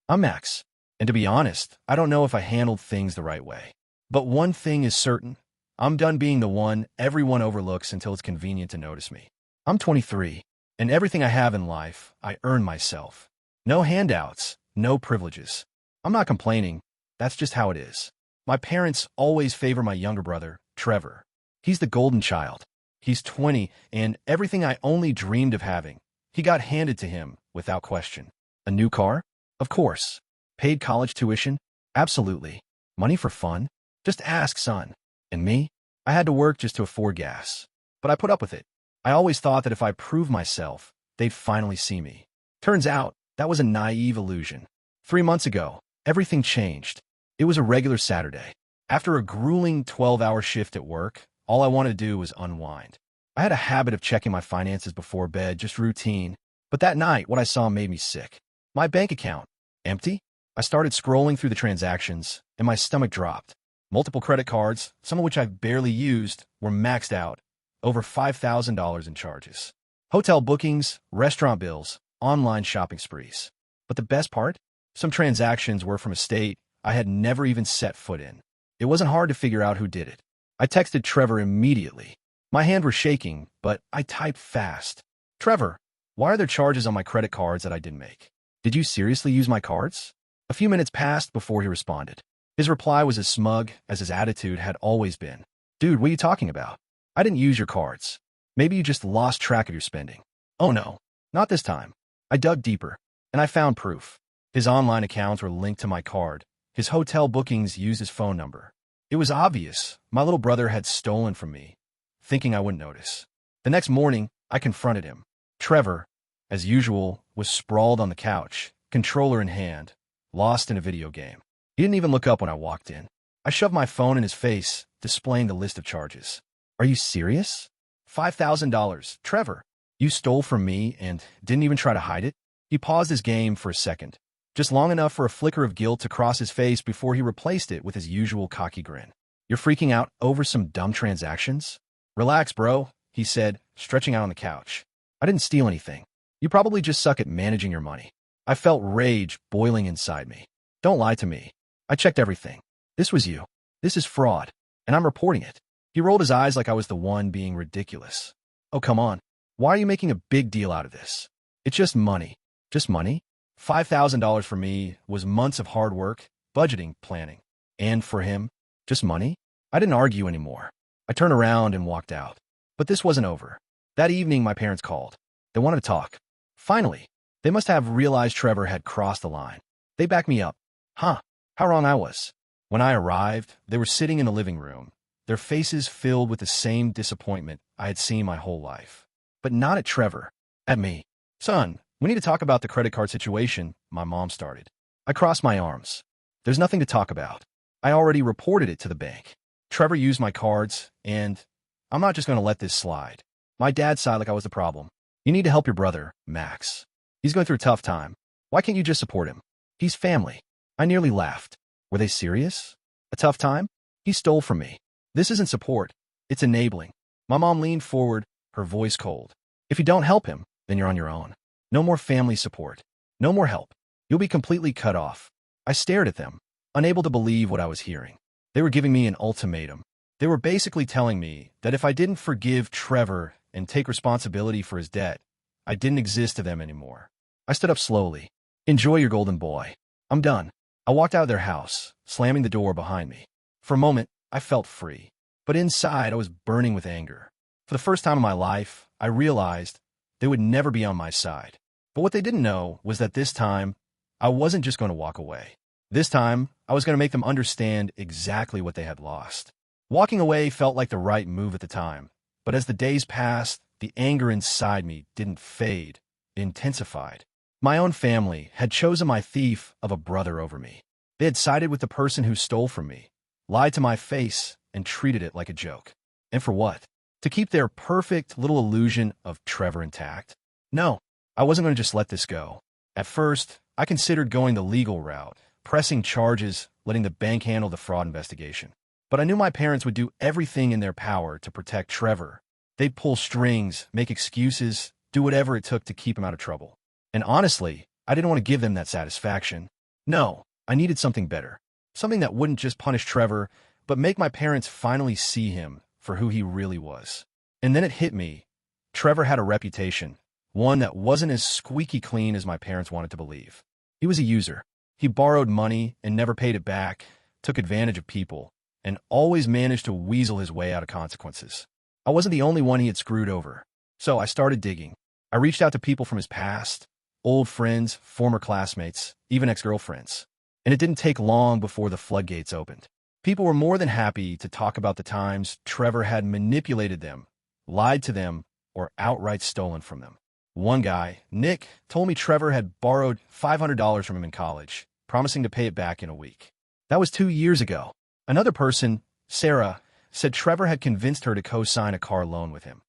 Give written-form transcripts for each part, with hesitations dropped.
I'm Max, and to be honest, I don't know if I handled things the right way. But one thing is certain, I'm done being the one everyone overlooks until it's convenient to notice me. I'm 23, and everything I have in life, I earn myself. No handouts, no privileges. I'm not complaining, that's just how it is. My parents always favor my younger brother, Trevor. He's the golden child. He's 20, and everything I only dreamed of having, he got handed to him without question. A new car? Of course. Paid college tuition? Absolutely. Money for fun? Just ask, son. And me? I had to work just to afford gas. But I put up with it. I always thought that if I proved myself, they'd finally see me. Turns out, that was a naive illusion. 3 months ago, everything changed. It was a regular Saturday. After a grueling 12-hour shift at work, all I wanted to do was unwind. I had a habit of checking my finances before bed, just routine. But that night, what I saw made me sick. My bank account, empty? I started scrolling through the transactions, and my stomach dropped. Multiple credit cards, some of which I barely used, were maxed out. Over $5,000 in charges. Hotel bookings, restaurant bills, online shopping sprees. But the best part? Some transactions were from a state I had never even set foot in. It wasn't hard to figure out who did it. I texted Trevor immediately. My hand was shaking, but I typed fast. Trevor, why are there charges on my credit cards that I didn't make? Did you seriously use my cards? A few minutes passed before he responded. His reply was as smug as his attitude had always been. Dude, what are you talking about? I didn't use your cards. Maybe you just lost track of your spending. Oh no, not this time. I dug deeper, and I found proof. His online accounts were linked to my card. His hotel bookings used his phone number. It was obvious my little brother had stolen from me, thinking I wouldn't notice. The next morning, I confronted him. Trevor, as usual, was sprawled on the couch, controller in hand, lost in a video game. He didn't even look up when I walked in. I shoved my phone in his face, displaying the list of charges. Are you serious? $5,000. Trevor, you stole from me and didn't even try to hide it? He paused his game for a second, just long enough for a flicker of guilt to cross his face before he replaced it with his usual cocky grin. You're freaking out over some dumb transactions? Relax, bro, he said, stretching out on the couch. I didn't steal anything. You probably just suck at managing your money. I felt rage boiling inside me. Don't lie to me. I checked everything. This was you. This is fraud, and I'm reporting it. He rolled his eyes like I was the one being ridiculous. Oh, come on. Why are you making a big deal out of this? It's just money. Just money? $5,000 for me was months of hard work, budgeting, planning. And for him, just money? I didn't argue anymore. I turned around and walked out. But this wasn't over. That evening, my parents called. They wanted to talk. Finally, they must have realized Trevor had crossed the line. They backed me up. Huh, how wrong I was. When I arrived, they were sitting in the living room, their faces filled with the same disappointment I had seen my whole life. But not at Trevor. At me. Son, we need to talk about the credit card situation, my mom started. I crossed my arms. There's nothing to talk about. I already reported it to the bank. Trevor used my cards, and I'm not just going to let this slide. My dad sighed like I was the problem. You need to help your brother, Max. He's going through a tough time. Why can't you just support him? He's family. I nearly laughed. Were they serious? A tough time? He stole from me. This isn't support. It's enabling. My mom leaned forward, her voice cold. If you don't help him, then you're on your own. No more family support. No more help. You'll be completely cut off. I stared at them, unable to believe what I was hearing. They were giving me an ultimatum. They were basically telling me that if I didn't forgive Trevor and take responsibility for his debt, I didn't exist to them anymore. I stood up slowly. Enjoy your golden boy. I'm done. I walked out of their house, slamming the door behind me. For a moment, I felt free. But inside, I was burning with anger. For the first time in my life, I realized they would never be on my side. But what they didn't know was that this time, I wasn't just going to walk away. This time, I was going to make them understand exactly what they had lost. Walking away felt like the right move at the time. But as the days passed, the anger inside me didn't fade. It intensified. My own family had chosen my thief of a brother over me. They had sided with the person who stole from me, lied to my face, and treated it like a joke. And for what? To keep their perfect little illusion of Trevor intact? No, I wasn't going to just let this go. At first, I considered going the legal route, pressing charges, letting the bank handle the fraud investigation. But I knew my parents would do everything in their power to protect Trevor. They'd pull strings, make excuses, do whatever it took to keep him out of trouble. And honestly, I didn't want to give them that satisfaction. No, I needed something better. Something that wouldn't just punish Trevor, but make my parents finally see him for who he really was. And then it hit me. Trevor had a reputation, one that wasn't as squeaky clean as my parents wanted to believe. He was a user. He borrowed money and never paid it back, took advantage of people, and always managed to weasel his way out of consequences. I wasn't the only one he had screwed over. So I started digging. I reached out to people from his past, old friends, former classmates, even ex-girlfriends. And it didn't take long before the floodgates opened. People were more than happy to talk about the times Trevor had manipulated them, lied to them, or outright stolen from them. One guy, Nick, told me Trevor had borrowed $500 from him in college, promising to pay it back in a week. That was 2 years ago. Another person, Sarah, said Trevor had convinced her to co-sign a car loan with him,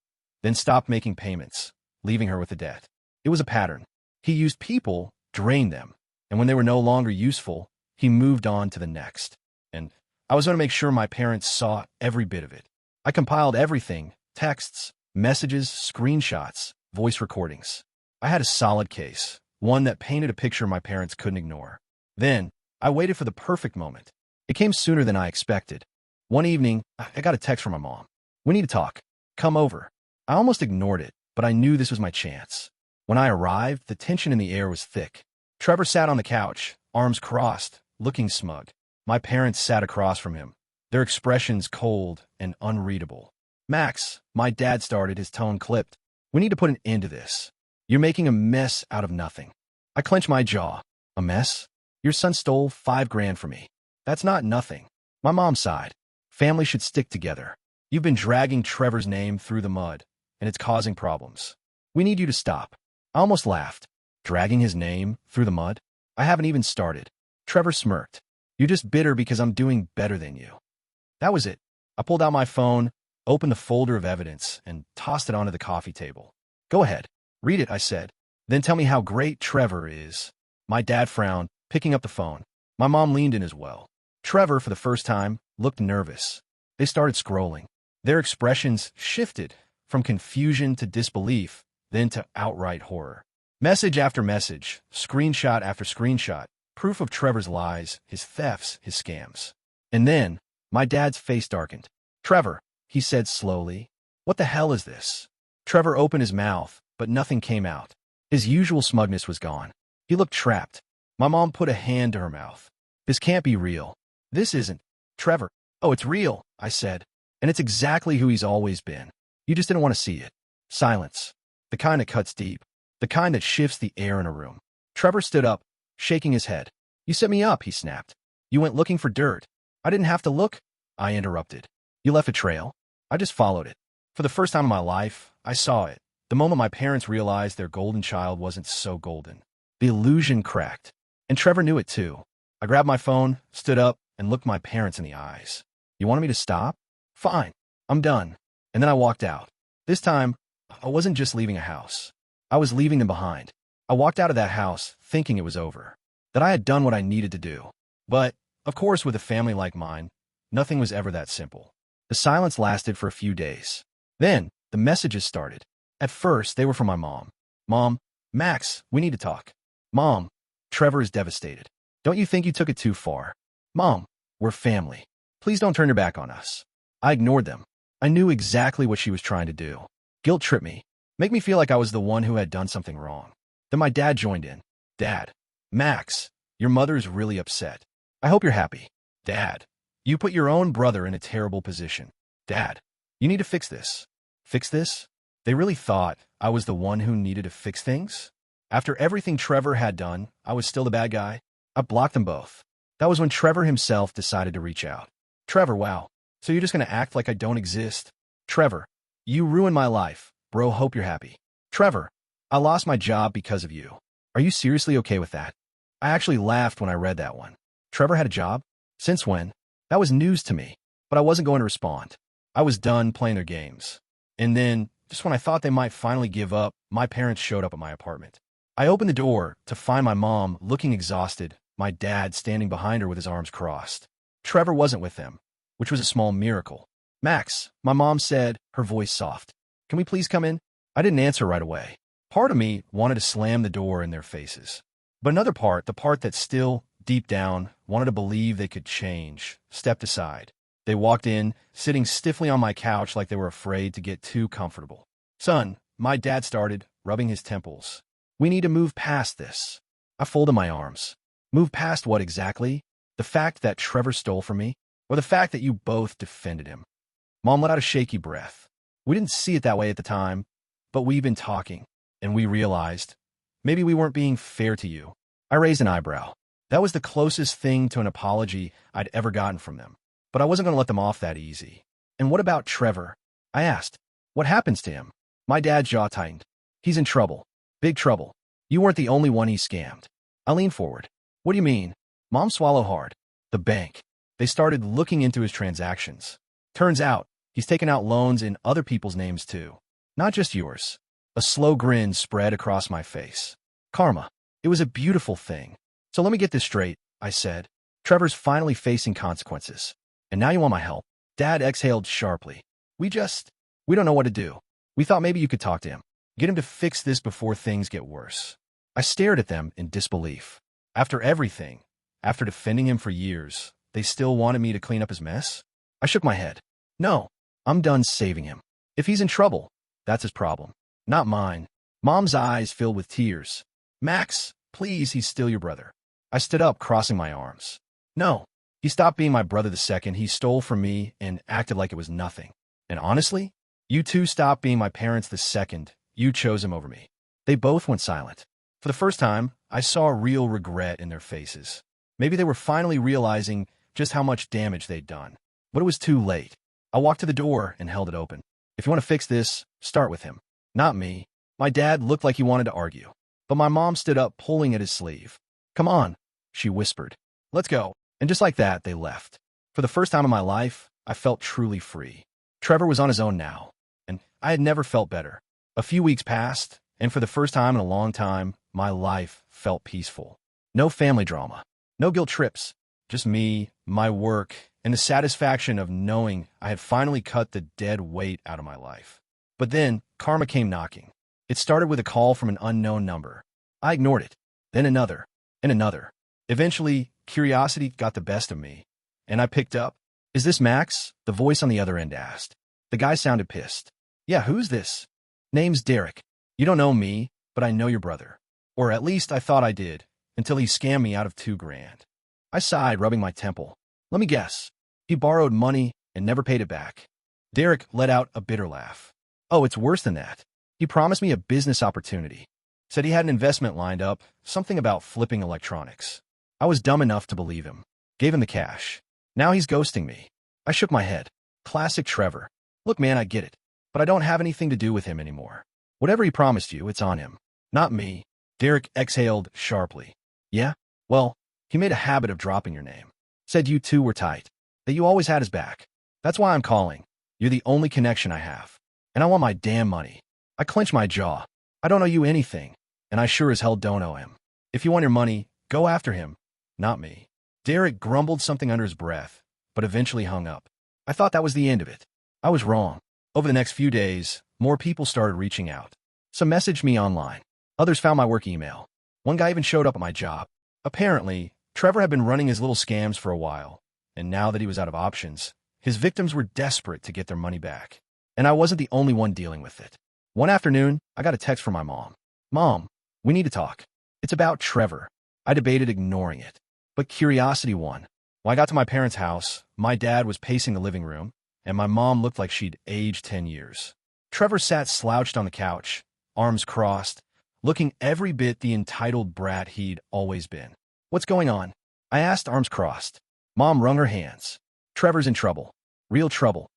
then stopped making payments, leaving her with a debt. It was a pattern. He used people, drained them, and when they were no longer useful, he moved on to the next. And I was going to make sure my parents saw every bit of it. I compiled everything: texts, messages, screenshots, voice recordings. I had a solid case, one that painted a picture my parents couldn't ignore. Then, I waited for the perfect moment. It came sooner than I expected. One evening, I got a text from my mom. "We need to talk. Come over." I almost ignored it, but I knew this was my chance. When I arrived, the tension in the air was thick. Trevor sat on the couch, arms crossed, looking smug. My parents sat across from him, their expressions cold and unreadable. "Max," my dad started, his tone clipped. "We need to put an end to this. You're making a mess out of nothing." I clenched my jaw. "A mess? Your son stole $5,000 from me. That's not nothing." My mom sighed. "Family should stick together. You've been dragging Trevor's name through the mud, and it's causing problems. We need you to stop." I almost laughed. Dragging his name through the mud? I haven't even started. Trevor smirked. "You're just bitter because I'm doing better than you." That was it. I pulled out my phone, opened the folder of evidence, and tossed it onto the coffee table. "Go ahead. Read it," I said. "Then tell me how great Trevor is." My dad frowned, picking up the phone. My mom leaned in as well. Trevor, for the first time, looked nervous. They started scrolling. Their expressions shifted from confusion to disbelief, then to outright horror. Message after message, screenshot after screenshot, proof of Trevor's lies, his thefts, his scams. And then, my dad's face darkened. "Trevor," he said slowly, "what the hell is this?" Trevor opened his mouth, but nothing came out. His usual smugness was gone. He looked trapped. My mom put a hand to her mouth. "This can't be real. This isn't Trevor." "Oh, it's real," I said. "And it's exactly who he's always been. You just didn't want to see it." Silence. The kind that cuts deep. The kind that shifts the air in a room. Trevor stood up, shaking his head. "You set me up," he snapped. "You went looking for dirt." "I didn't have to look," I interrupted. "You left a trail. I just followed it." For the first time in my life, I saw it. The moment my parents realized their golden child wasn't so golden. The illusion cracked. And Trevor knew it too. I grabbed my phone, stood up, and looked my parents in the eyes. "You wanted me to stop? Fine. I'm done." And then I walked out. This time, I wasn't just leaving a house. I was leaving them behind. I walked out of that house thinking it was over, that I had done what I needed to do. But, of course, with a family like mine, nothing was ever that simple. The silence lasted for a few days. Then, the messages started. At first, they were from my mom. "Mom, Max, we need to talk." "Mom, Trevor is devastated. Don't you think you took it too far?" "Mom, we're family. Please don't turn your back on us." I ignored them. I knew exactly what she was trying to do. Guilt tripped me, make me feel like I was the one who had done something wrong. Then my dad joined in. "Dad, Max, your mother's really upset. I hope you're happy." "Dad, you put your own brother in a terrible position." "Dad, you need to fix this." Fix this? They really thought I was the one who needed to fix things? After everything Trevor had done, I was still the bad guy? I blocked them both. That was when Trevor himself decided to reach out. "Trevor, wow. So you're just going to act like I don't exist?" "Trevor, you ruined my life. Bro, hope you're happy." "Trevor, I lost my job because of you. Are you seriously okay with that?" I actually laughed when I read that one. Trevor had a job? Since when? That was news to me, but I wasn't going to respond. I was done playing their games. And then, just when I thought they might finally give up, my parents showed up at my apartment. I opened the door to find my mom looking exhausted, my dad standing behind her with his arms crossed. Trevor wasn't with them, which was a small miracle. "Max," my mom said, her voice soft. "Can we please come in?" I didn't answer right away. Part of me wanted to slam the door in their faces. But another part, the part that still deep down, wanted to believe they could change, stepped aside. They walked in, sitting stiffly on my couch like they were afraid to get too comfortable. "Son," my dad started, rubbing his temples. "We need to move past this." I folded my arms. Move past what exactly? The fact that Trevor stole from me? Or the fact that you both defended him? Mom let out a shaky breath. We didn't see it that way at the time, but we've been talking, and we realized maybe we weren't being fair to you. I raised an eyebrow. That was the closest thing to an apology I'd ever gotten from them. But I wasn't going to let them off that easy. "And what about Trevor?" I asked. "What happens to him?" My dad's jaw tightened. "He's in trouble. Big trouble. You weren't the only one he scammed." I leaned forward. "What do you mean?" Mom swallowed hard. "The bank. They started looking into his transactions. Turns out, he's taken out loans in other people's names too. Not just yours." A slow grin spread across my face. "Karma. It was a beautiful thing. So let me get this straight," I said. "Trevor's finally facing consequences. And now you want my help?" Dad exhaled sharply. We don't know what to do. We thought maybe you could talk to him. Get him to fix this before things get worse." I stared at them in disbelief. After everything, after defending him for years, they still wanted me to clean up his mess? I shook my head. "No, I'm done saving him. If he's in trouble, that's his problem, not mine." Mom's eyes filled with tears. "Max, please, he's still your brother." I stood up, crossing my arms. "No, he stopped being my brother the second he stole from me and acted like it was nothing. And honestly, you two stopped being my parents the second you chose him over me." They both went silent. For the first time, I saw real regret in their faces. Maybe they were finally realizing just how much damage they'd done. But it was too late. I walked to the door and held it open. "If you want to fix this, start with him. Not me." My dad looked like he wanted to argue. But my mom stood up, pulling at his sleeve. "Come on," she whispered. "Let's go." And just like that, they left. For the first time in my life, I felt truly free. Trevor was on his own now, and I had never felt better. A few weeks passed, and for the first time in a long time, my life felt peaceful. No family drama, no guilt trips, just me, my work, and the satisfaction of knowing I had finally cut the dead weight out of my life. But then, karma came knocking. It started with a call from an unknown number. I ignored it, then another, and another. Eventually, curiosity got the best of me, and I picked up. "Is this Max?" the voice on the other end asked. The guy sounded pissed. "Yeah, who's this?" "Name's Derek. You don't know me, but I know your brother. Or at least I thought I did, until he scammed me out of $2,000. I sighed, rubbing my temple. "Let me guess. He borrowed money and never paid it back." Derek let out a bitter laugh. "Oh, it's worse than that. He promised me a business opportunity. Said he had an investment lined up, something about flipping electronics. I was dumb enough to believe him. Gave him the cash. Now he's ghosting me." I shook my head. Classic Trevor. "Look, man, I get it, but I don't have anything to do with him anymore. Whatever he promised you, it's on him. Not me." Derek exhaled sharply. "Yeah? Well, he made a habit of dropping your name. Said you two were tight, that you always had his back. That's why I'm calling. You're the only connection I have. And I want my damn money." I clenched my jaw. "I don't owe you anything, and I sure as hell don't owe him. If you want your money, go after him, not me." Derek grumbled something under his breath, but eventually hung up. I thought that was the end of it. I was wrong. Over the next few days, more people started reaching out. Some messaged me online. Others found my work email. One guy even showed up at my job. Apparently, Trevor had been running his little scams for a while, and now that he was out of options, his victims were desperate to get their money back. And I wasn't the only one dealing with it. One afternoon, I got a text from my mom. "Mom, we need to talk. It's about Trevor." I debated ignoring it, but curiosity won. When I got to my parents' house, my dad was pacing the living room, and my mom looked like she'd aged 10 years. Trevor sat slouched on the couch, arms crossed, looking every bit the entitled brat he'd always been. "What's going on?" I asked, arms crossed. Mom wrung her hands. "Trevor's in trouble. Real trouble.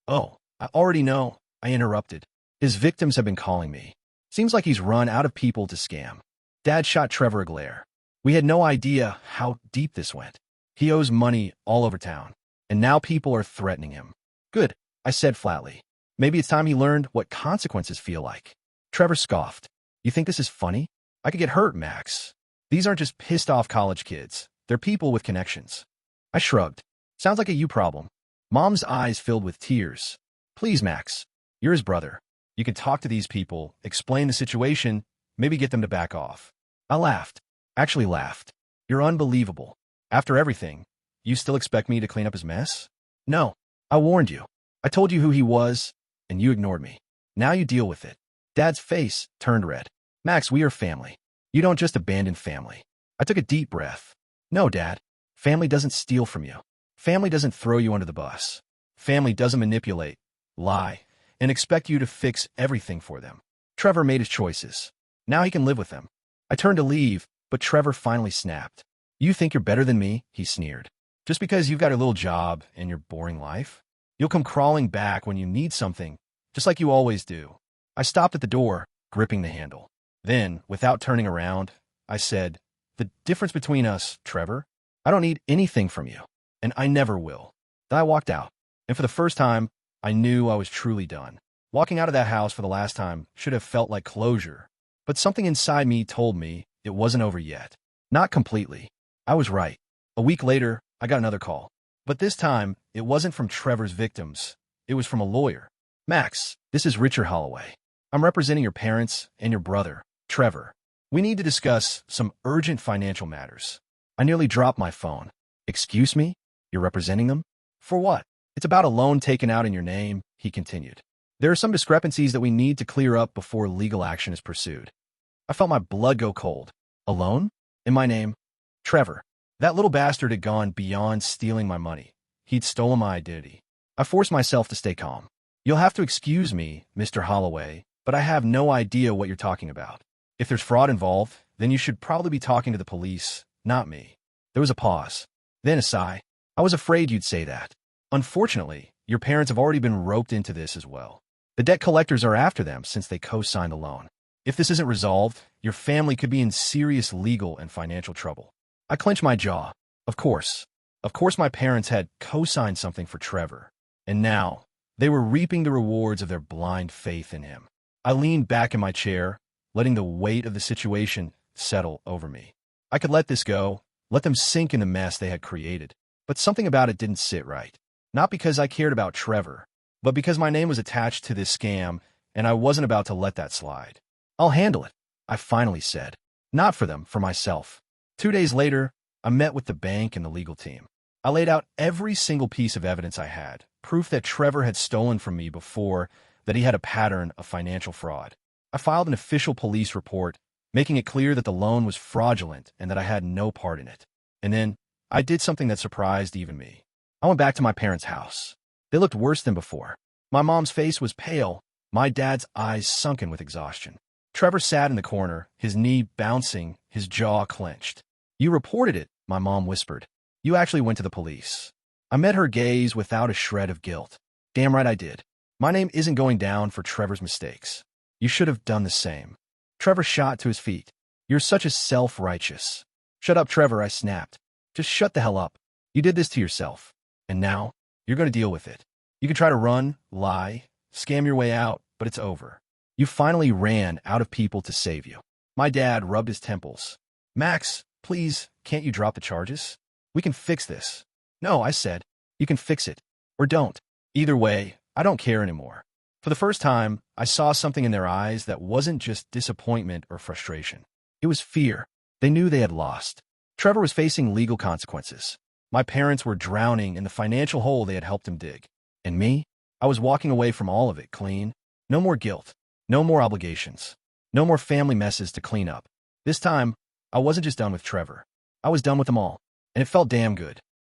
Oh, I already know," I interrupted. "His victims have been calling me. Seems like he's run out of people to scam." Dad shot Trevor a glare. We had no idea how deep this went. He owes money all over town, and now people are threatening him. "Good," I said flatly. "Maybe it's time he learned what consequences feel like." Trevor scoffed. "You think this is funny? I could get hurt, Max. These aren't just pissed-off college kids. They're people with connections." I shrugged. "Sounds like a you problem." Mom's eyes filled with tears. "Please, Max. You're his brother. You can talk to these people, explain the situation, maybe get them to back off." I laughed. Actually laughed. You're unbelievable. After everything, you still expect me to clean up his mess? No. I warned you. I told you who he was, and you ignored me. Now you deal with it. Dad's face turned red. Max, we are family. You don't just abandon family. I took a deep breath. No, Dad. Family doesn't steal from you. Family doesn't throw you under the bus. Family doesn't manipulate, lie, and expect you to fix everything for them. Trevor made his choices. Now he can live with them. I turned to leave, but Trevor finally snapped. You think you're better than me? He sneered. Just because you've got a little job and your boring life? You'll come crawling back when you need something, just like you always do. I stopped at the door, gripping the handle. Then, without turning around, I said, the difference between us, Trevor, I don't need anything from you, and I never will. Then I walked out, and for the first time, I knew I was truly done. Walking out of that house for the last time should have felt like closure, but something inside me told me it wasn't over yet. Not completely. I was right. A week later, I got another call. But this time, it wasn't from Trevor's victims. It was from a lawyer. Max, this is Richard Holloway. I'm representing your parents and your brother, Trevor. We need to discuss some urgent financial matters. I nearly dropped my phone. Excuse me? You're representing them? For what? It's about a loan taken out in your name, he continued. There are some discrepancies that we need to clear up before legal action is pursued. I felt my blood go cold. A loan? In my name? Trevor. That little bastard had gone beyond stealing my money. He'd stolen my identity. I forced myself to stay calm. You'll have to excuse me, Mr. Holloway, but I have no idea what you're talking about. If there's fraud involved, then you should probably be talking to the police, not me. There was a pause. Then a sigh. I was afraid you'd say that. Unfortunately, your parents have already been roped into this as well. The debt collectors are after them since they co-signed the loan. If this isn't resolved, your family could be in serious legal and financial trouble. I clenched my jaw. Of course. Of course my parents had co-signed something for Trevor. And now, they were reaping the rewards of their blind faith in him. I leaned back in my chair, letting the weight of the situation settle over me. I could let this go, let them sink in the mess they had created. But something about it didn't sit right. Not because I cared about Trevor, but because my name was attached to this scam, and I wasn't about to let that slide. I'll handle it, I finally said. Not for them, for myself. 2 days later, I met with the bank and the legal team. I laid out every single piece of evidence I had, proof that Trevor had stolen from me before, that he had a pattern of financial fraud. I filed an official police report, making it clear that the loan was fraudulent and that I had no part in it. And then, I did something that surprised even me. I went back to my parents' house. They looked worse than before. My mom's face was pale, my dad's eyes sunken with exhaustion. Trevor sat in the corner, his knee bouncing, his jaw clenched. You reported it, my mom whispered. You actually went to the police. I met her gaze without a shred of guilt. Damn right I did. My name isn't going down for Trevor's mistakes. You should have done the same. Trevor shot to his feet. You're such a self-righteous. Shut up, Trevor, I snapped. Just shut the hell up. You did this to yourself. And now, you're going to deal with it. You can try to run, lie, scam your way out, but it's over. You finally ran out of people to save you. My dad rubbed his temples. Max, please, can't you drop the charges? We can fix this. No, I said. You can fix it. Or don't. Either way, I don't care anymore. For the first time, I saw something in their eyes that wasn't just disappointment or frustration. It was fear. They knew they had lost. Trevor was facing legal consequences. My parents were drowning in the financial hole they had helped him dig. And me? I was walking away from all of it clean. No more guilt. No more obligations. No more family messes to clean up. This time, I wasn't just done with Trevor. I was done with them all. And it felt damn good.